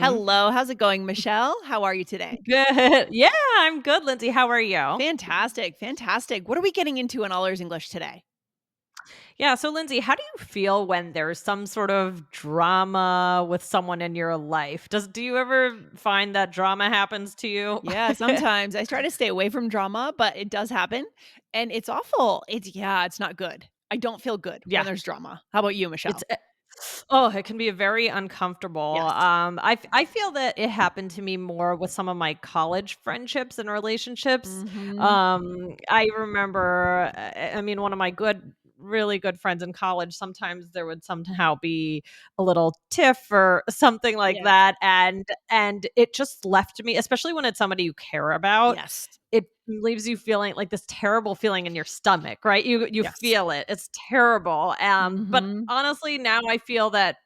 Mhm. Hello, how's it going, Michelle? How are you today? Good. Yeah, I'm good, Lindsay. How are you? Fantastic, fantastic. What are we getting into in All Ears English today? Yeah, so Lindsay, how do you feel when there's some sort of drama with someone in your life? Do you ever find that drama happens to you? Yeah, sometimes I try to stay away from drama, but it does happen and it's awful. It's not good. I don't feel good when Yeah, there's drama. How about you, it's Michelle? oh, it can be very uncomfortable. Yes. I feel that it happened to me more with some of my college friendships and relationships. Mhm. I remember, I mean, one of my really good friends in college. Sometimes there would somehow be a little tiff or something like Yeah. that, and it just left me, especially when it's somebody you care about. Yes. It leaves you feeling like this terrible feeling in your stomach, right? You Yes. feel it. It's terrible. But Mhm. honestly, now I feel that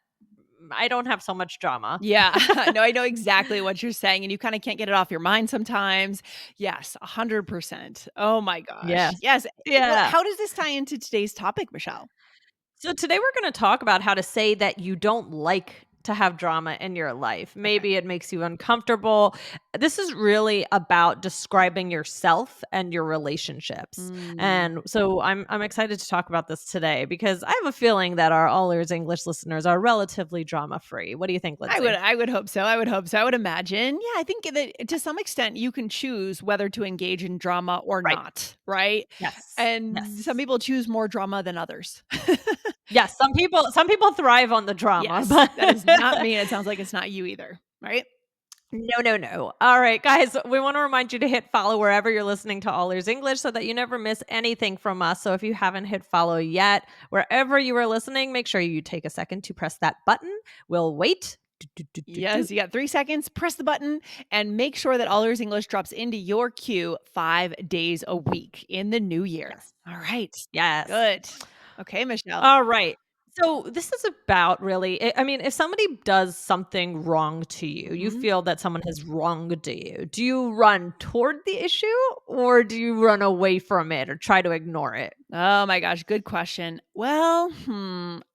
I don't have so much drama. Yeah. No, I know exactly what you're saying, and you kinda can't get it off your mind sometimes. Yes, 100%. Oh my gosh. Yes. Yes. Well, Yeah. how does this tie into today's topic, Michelle? So today we're going to talk about how to say that you don't like to have drama in your life. Okay. Maybe it makes you uncomfortable. This is really about describing yourself and your relationships. Mm. And so I'm excited to talk about this today because I have a feeling that our all ears English listeners are relatively drama free. What do you think, I would Lindsay? I would hope so, I would hope so, I would imagine. Yeah, I think that to some extent you can choose whether to engage in drama or Right. not, right? Yes. And some Yes. people choose more drama than others. Yes, some people thrive on the drama, Yes, but that is not me, and it sounds like it's not you either, right? no, no, no. All right, guys, we want to remind you to hit follow wherever you're listening to All Ears English so that you never miss anything from us. So if you haven't hit follow yet, wherever you are listening, make sure you take a second to press that button. We'll wait. Do, do, do, do, do. Yes, you got 3 seconds, press the button, and make sure that All Ears English drops into your queue 5 days a week in the new year. Yes. All right. Yes. Good. Okay, Michelle. All right. So this is about really, I mean, if somebody does something wrong to you, you Mhm. feel that someone has wronged you, do you run toward the issue or do you run away from it or try to ignore it? Oh my gosh, good question. Well,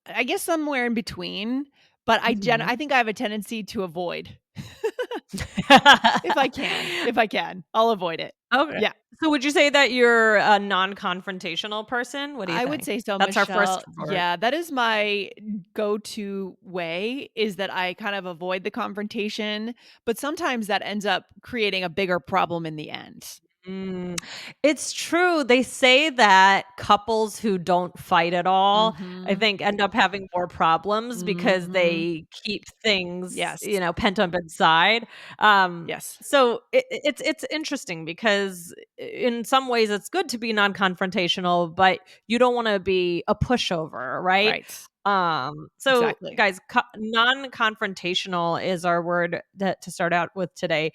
I guess somewhere in between, but Mhm. I think I have a tendency to avoid. If I can, I'll avoid it. Okay. Yeah, So would you say that you're a non-confrontational person? What do you I would think? say so, That's our first Michelle. word. Yeah, that is my go-to way is that I kind of avoid the confrontation, but sometimes that ends up creating a bigger problem in the end. Mm, it's true. They say that couples who don't fight at all, I Mhm. think, end up having more problems because Mhm. they keep things, Yes. pent up inside. Um, Yes. so it's interesting because in some ways it's good to be non-confrontational, but you don't want to be a pushover, right? Right. So Exactly. guys, non-confrontational is our word that to start out with today.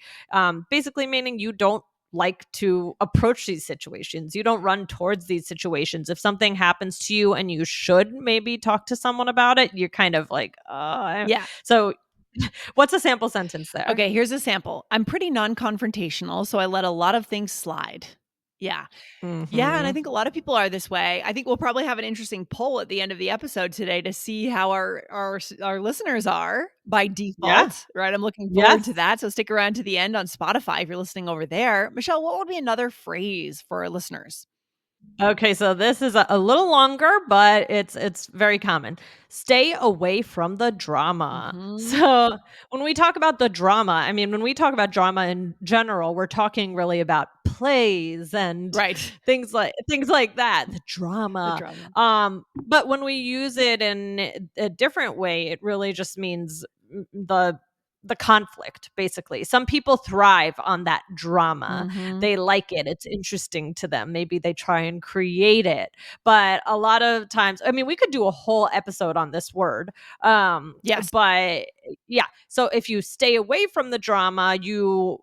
Basically meaning you don't like to approach these situations. You don't run towards these situations. If something happens to you and you should maybe talk to someone about it, you're kind of like, Yeah. so what's a sample sentence there? Okay, here's a sample. I'm pretty non-confrontational, so I let a lot of things slide. Yeah. Yeah, and I Mhm. think a lot of people are this way. I think we'll probably have an interesting poll at the end of the episode today to see how our listeners are by Yeah. default, right? I'm looking forward to Yes. that. So stick around to the end on Spotify if you're listening over there. Michelle, what would be another phrase for our listeners? Okay, so this is a little longer, but it's very common. Stay away from the drama. Mhm. So when we talk about the drama, I mean, when we talk about drama in general, we're talking really about plays and Right. things like that, the The drama. drama. But when we use it in a different way, it really just means the conflict, basically. Some people thrive on that drama. Mhm. They like it. It's interesting to them. Maybe they try and create it. But a lot of times, I mean, we could do a whole episode on this word. Yes. But yeah, so if you stay away from the drama, you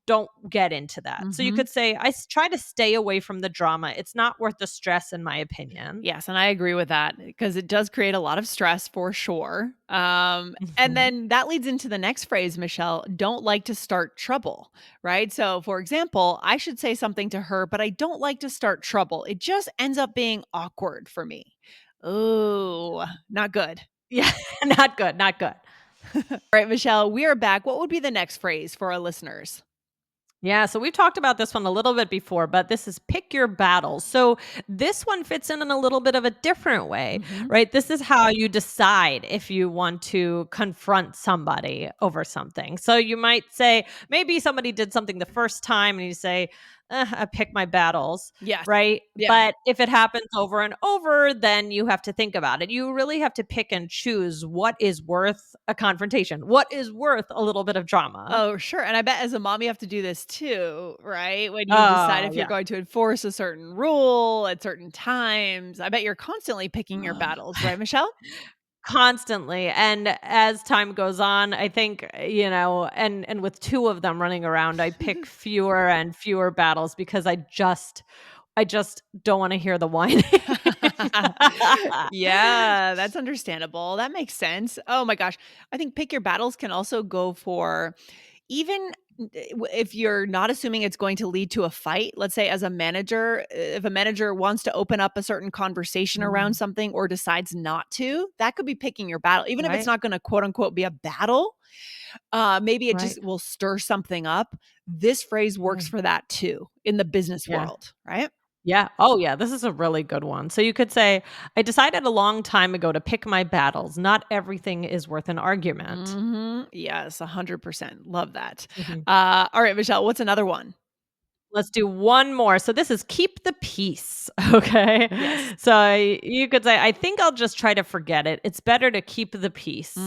don't get into that. So you Mhm. could say, try to stay away from the drama. It's not worth the stress, in my opinion. Yes, and I agree with that because it does create a lot of stress for sure. And Mhm. then that leads into the next phrase, Michelle, don't like to start trouble, right? So, for example, I should say something to her, but I don't like to start trouble. It just ends up being awkward for me. Oh, not good. Yeah, not good, not good. All right, Michelle, we are back. What would be the next phrase for our listeners? Yeah, so we've talked about this one a little bit before, but this is pick your battles. So this one fits in a little bit of a different way, Mhm. right? This is how you decide if you want to confront somebody over something. So you might say, maybe somebody did something the first time and you say, I pick my battles, Yes. right? Yeah. But if it happens over and over, then you have to think about it. You really have to pick and choose what is worth a confrontation, what is worth a little bit of drama. Oh, sure, and I bet as a mom, you have to do this too, right? When you decide Oh, if you're yeah. going to enforce a certain rule at certain times. I bet you're constantly picking your battles, right, Michelle? Constantly, and as time goes on, I think, and with 2 of them running around, I pick fewer and fewer battles because I just don't wanna hear the whining. Yeah, that's understandable. That makes sense. Oh my gosh. I think pick your battles can also go for even if you're not assuming it's going to lead to a fight. Let's say as a manager, if a manager wants to open up a certain conversation around Mhm. something or decides not to, that could be picking your battle. Even if it's Right, not going to quote unquote be a battle, maybe it right, just will stir something up. This phrase works right. for that too in the business Yeah, world, right? yeah. Oh, yeah, this is a really good one. So you could say, "I decided a long time ago to pick my battles. Not everything is worth an argument." Yes, 100%. Love that. Mhm. All right, Michelle, what's another one? Let's do one more. So this is keep the peace, okay? Yes. So you could say, "I think I'll just try to forget it. It's better to keep the peace."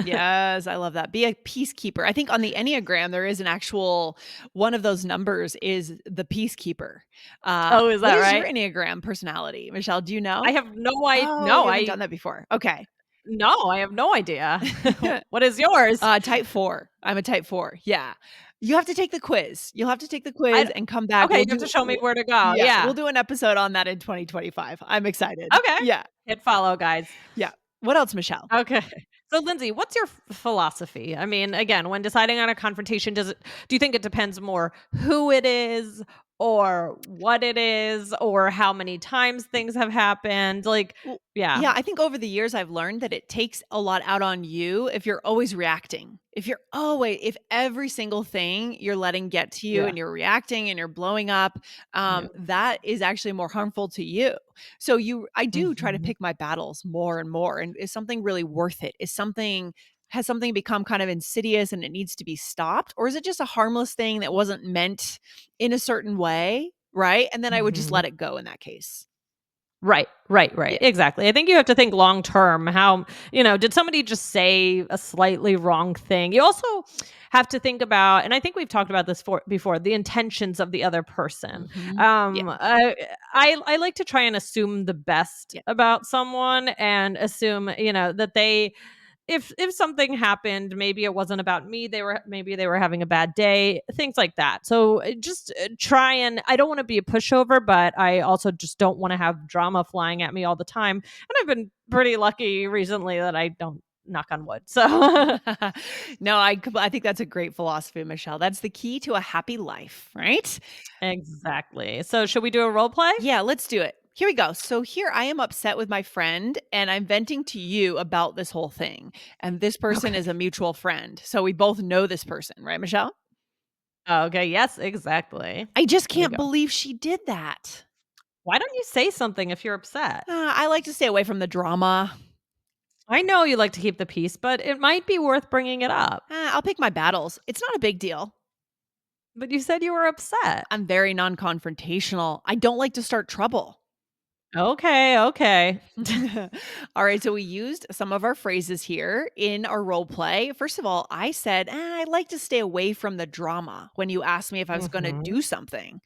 Yes, I love that. Be a peacekeeper. I think on the Enneagram, there is an actual one of those numbers is the peacekeeper. Oh, is What that is your right? Enneagram personality? Michelle, do you know? I have no I Oh, no, you haven't I done that before. Okay. no, I have no idea. What is yours? Type 4. I'm a type 4. Yeah. You have to take the quiz. You'll have to take the I quiz d and come back. Okay, you have to show me where to go. Yeah, we'll Yeah. do an episode on that in 2025. I'm excited. Okay. Yeah. Hit follow, guys. Yeah. What else, Michelle? Okay. So, Lindsay, what's your philosophy? I mean, again, when deciding on a confrontation, do you think it depends more who it is or what it is or how many times things have happened? Like, Well, yeah, yeah, I think over the years I've learned that it takes a lot out on you if you're always reacting. If every single thing you're letting get to you yeah, and you're reacting and you're blowing up, yeah. that is actually more harmful to you. So I do try to Mhm. pick my battles more and more. And is something really worth it? Has something become kind of insidious and it needs to be stopped? Or is it just a harmless thing that wasn't meant in a certain way? Right. And then I would just Mhm. let it go in that case. Right, right, right. Yeah. Exactly. I think you have to think long term. Did somebody just say a slightly wrong thing? You also have to think about, and I think we've talked about this before, the intentions of the other person. Mhm. Yeah, I like to try and assume the best yeah. about someone and assume, that they if something happened, maybe it wasn't about me, they were having a bad day, things like that. So just try, and I don't want to be a pushover, but I also just don't want to have drama flying at me all the time. And I've been pretty lucky recently that I don't, knock on wood. So No, I think that's a great philosophy, Michelle. That's the key to a happy life, right? exactly. So should we do a role play? Yeah, let's do it. Here we go. So here I am upset with my friend and I'm venting to you about this whole thing. And this person is a Okay. mutual friend. So we both know this person, right, Michelle? Okay, yes, exactly. I just Here we can't go. believe she did that. Why don't you say something if you're upset? I like to stay away from the drama. I know you like to keep the peace, but it might be worth bringing it up. I'll pick my battles. It's not a big deal. But you said you were upset. I'm very non confrontational. I don't like to start trouble. Okay, okay. All right, so we used some of our phrases here in our role play. First of all, I said, I like to stay away from the drama when you asked me if I was going to Mhm, do something,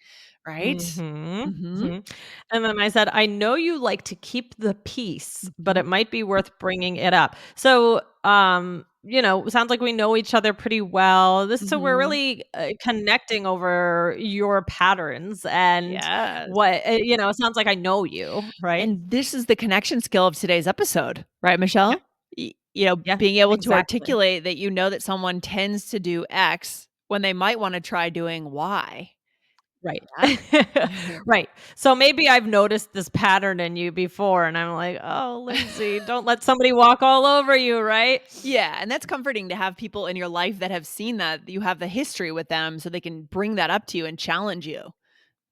right? mhm, Mhm. mhm. And then I said, "I know you like to keep the peace, but Mhm. it might be worth bringing it up." So, sounds like we know each other pretty well. So we're Mhm. really, connecting over your patterns and Yes. it sounds like I know you, right? And this is the connection skill of today's episode, right, Yeah, Michelle? yeah, Being able to exactly. articulate that you know that someone tends to do X when they might want to try doing Y. Right. Yeah. Right. So maybe I've noticed this pattern in you before, and I'm like, "Oh, Lindsay, don't let somebody walk all over you," right? Yeah, and that's comforting to have people in your life that have seen that, you have the history with them so they can bring that up to you and challenge you.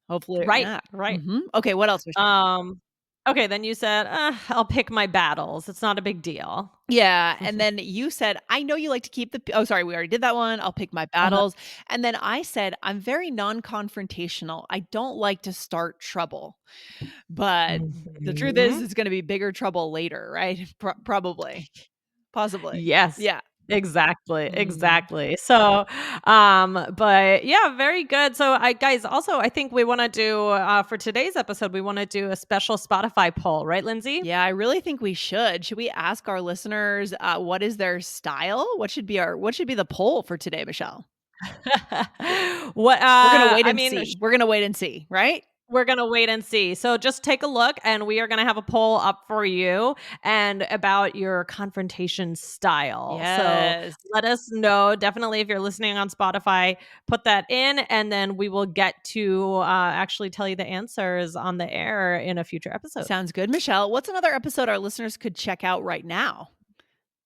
Hopefully Right, yeah. right. Mhm. Okay, what else, Michelle? Um, okay, then you said, I'll pick my battles. It's not a big deal." Yeah, and then you said, "I know you like to keep the p" oh, sorry, we already did that one, "I'll pick my Uh-huh. battles," and then I said, "I'm very non-confrontational. I don't like to start trouble." But the truth is, Mhm. it's gonna be bigger trouble later, right? Probably. Possibly. Yes. Yeah. Exactly, Mhm. exactly. So, but yeah, very good. So I guys, also, I think we wanna do, for today's episode, we wanna do a special Spotify poll, right, Lindsay? Yeah, I really think we should. Should we ask our listeners, what is their style? What should be the poll for today, Michelle? What, We're gonna wait I and mean, see. We're gonna wait and see, right? we're gonna wait and see. So just take a look, and we are gonna have a poll up for you and about your confrontation style. So Yes. let us know. Definitely, if you're listening on Spotify, put that in, and then we will get to actually tell you the answers on the air in a future episode. Sounds good, Michelle. What's another episode our listeners could check out right now?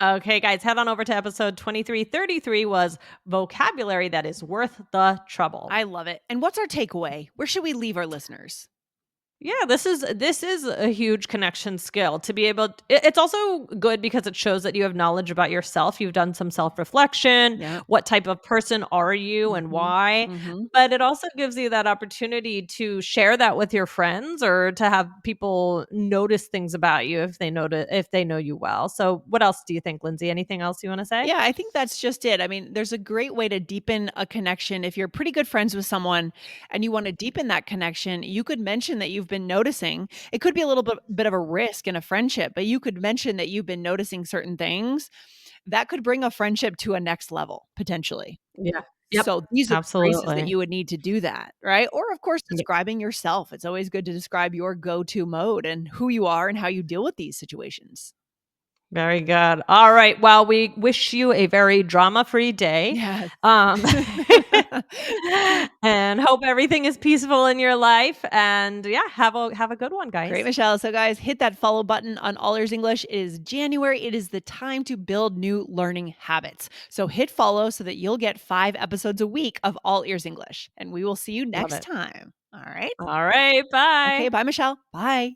Okay, guys, head on over to episode 2333 was vocabulary that is worth the trouble. I love it. And what's our takeaway? Where should we leave our listeners? Yeah, this is a huge connection skill to be able it's also good because it shows that you have knowledge about yourself. You've done some self-reflection. Yeah. What type of person are you and Mhm. why? Mhm. But it also gives you that opportunity to share that with your friends or to have people notice things about you if they know you well. So, what else do you think, Lindsay? Anything else you want to say? Yeah, I think that's just it. I mean, there's a great way to deepen a connection. If you're pretty good friends with someone and you want to deepen that connection, you could mention that you've been noticing. It could be a little bit of a risk in a friendship, but you could mention that you've been noticing certain things that could bring a friendship to a next level potentially. Yeah. Yep. So these are the phrases that Absolutely. you would need to do that, right? Or of course, Yeah. describing yourself. It's always good to describe your go-to mode and who you are and how you deal with these situations. Very good. All right. Well, we wish you a very drama-free day, Yes. um, and hope everything is peaceful in your life. And yeah, have a good one, Great, guys. Michelle. So, guys, hit that follow button on All Ears English. It is January. It is the time to build new learning habits. So, hit follow so that you'll get 5 episodes a week of All Ears English. And we will see you Love next it. time. All right. All right. Bye. Okay. Bye, Michelle. Bye.